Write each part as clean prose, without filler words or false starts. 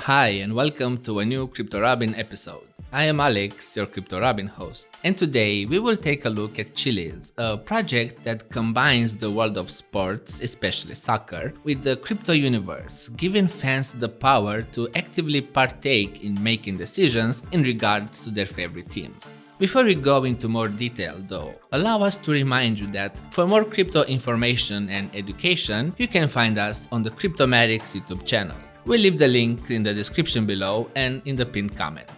Hi and welcome to a new CryptoRobin episode. I am Alex, your CryptoRobin host, and today we will take a look at Chiliz, a project that combines the world of sports, especially soccer, with the crypto universe, giving fans the power to actively partake in making decisions in regards to their favorite teams. Before we go into more detail though, allow us to remind you that for more crypto information and education, you can find us on the Tokenomics YouTube channel. We'll leave the link in the description below and in the pinned comment.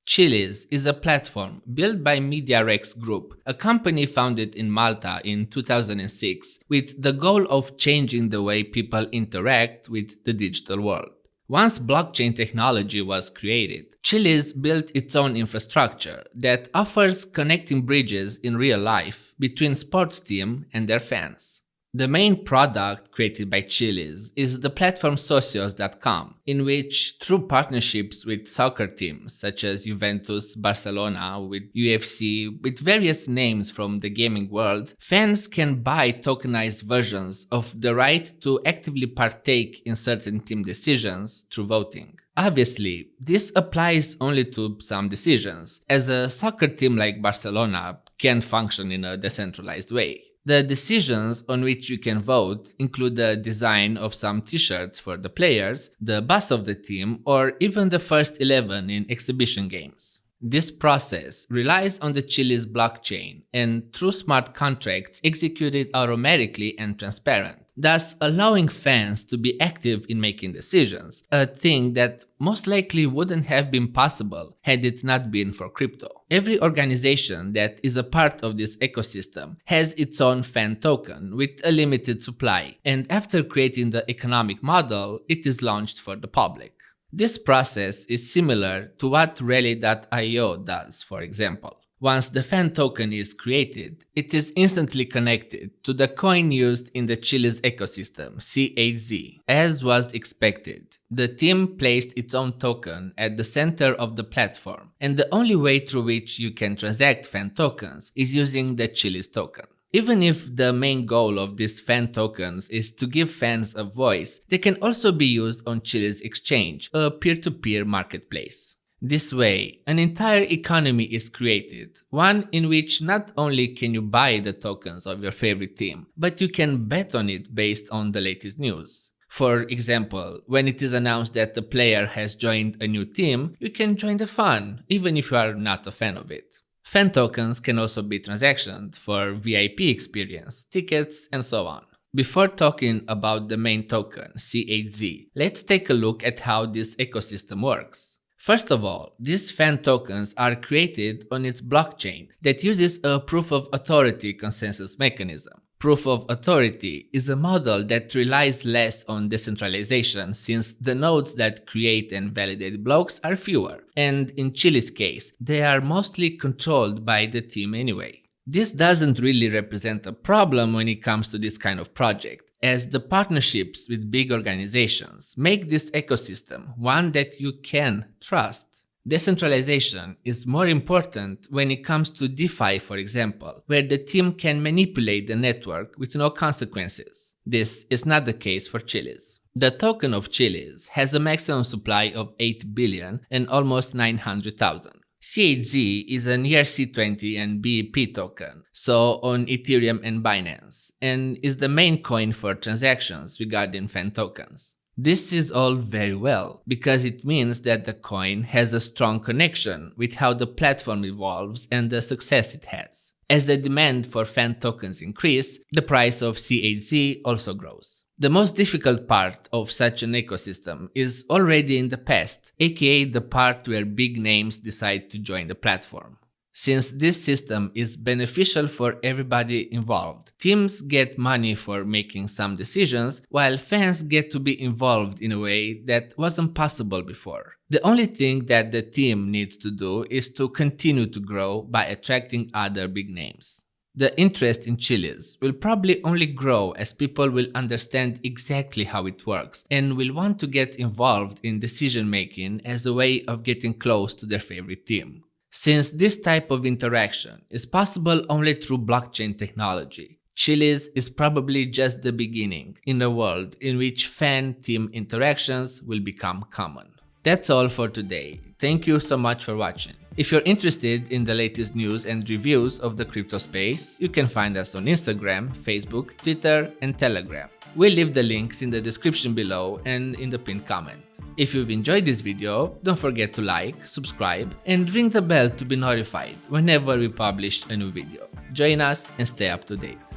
Chiliz is a platform built by MediaRex Group, a company founded in Malta in 2006 with the goal of changing the way people interact with the digital world. Once blockchain technology was created, Chiliz built its own infrastructure that offers connecting bridges in real life between sports teams and their fans. The main product created by Chiliz is the platform Socios.com, in which through partnerships with soccer teams such as Juventus, Barcelona, with UFC, with various names from the gaming world, fans can buy tokenized versions of the right to actively partake in certain team decisions through voting. Obviously, this applies only to some decisions, as a soccer team like Barcelona can function in a decentralized way. The decisions on which you can vote include the design of some t-shirts for the players, the bus of the team, or even the first 11 in exhibition games. This process relies on the Chiliz blockchain and through smart contracts executed automatically and transparent, thus allowing fans to be active in making decisions, a thing that most likely wouldn't have been possible had it not been for crypto. Every organization that is a part of this ecosystem has its own fan token with a limited supply, and after creating the economic model, it is launched for the public. This process is similar to what Rally.io does, for example. Once the fan token is created, it is instantly connected to the coin used in the Chiliz ecosystem, CHZ. As was expected, the team placed its own token at the center of the platform, and the only way through which you can transact fan tokens is using the Chiliz token. Even if the main goal of these fan tokens is to give fans a voice, they can also be used on Chiliz Exchange, a peer-to-peer marketplace. This way, an entire economy is created, one in which not only can you buy the tokens of your favorite team, but you can bet on it based on the latest news. For example, when it is announced that the player has joined a new team, you can join the fun, even if you are not a fan of it. Fan tokens can also be transactioned for VIP experience, tickets, and so on. Before talking about the main token, CHZ, let's take a look at how this ecosystem works. First of all, these fan tokens are created on its blockchain that uses a proof of authority consensus mechanism. Proof of authority is a model that relies less on decentralization since the nodes that create and validate blocks are fewer, and in Chili's case, they are mostly controlled by the team anyway. This doesn't really represent a problem when it comes to this kind of project, as the partnerships with big organizations make this ecosystem one that you can trust. Decentralization is more important when it comes to DeFi, for example, where the team can manipulate the network with no consequences. This is not the case for Chiliz. The token of Chiliz has a maximum supply of 8 billion and almost 900,000. CHZ is an ERC20 and BEP token, so on Ethereum and Binance, and is the main coin for transactions regarding fan tokens. This is all very well, because it means that the coin has a strong connection with how the platform evolves and the success it has. As the demand for fan tokens increase, the price of CHZ also grows. The most difficult part of such an ecosystem is already in the past, aka the part where big names decide to join the platform. Since this system is beneficial for everybody involved, teams get money for making some decisions, while fans get to be involved in a way that wasn't possible before. The only thing that the team needs to do is to continue to grow by attracting other big names. The interest in Chiliz will probably only grow as people will understand exactly how it works and will want to get involved in decision making as a way of getting close to their favorite team. Since this type of interaction is possible only through blockchain technology, Chiliz is probably just the beginning in a world in which fan-team interactions will become common. That's all for today. Thank you so much for watching. If you're interested in the latest news and reviews of the crypto space, you can find us on Instagram, Facebook, Twitter, and Telegram. We'll leave the links in the description below and in the pinned comment. If you've enjoyed this video, don't forget to like, subscribe, and ring the bell to be notified whenever we publish a new video. Join us and stay up to date.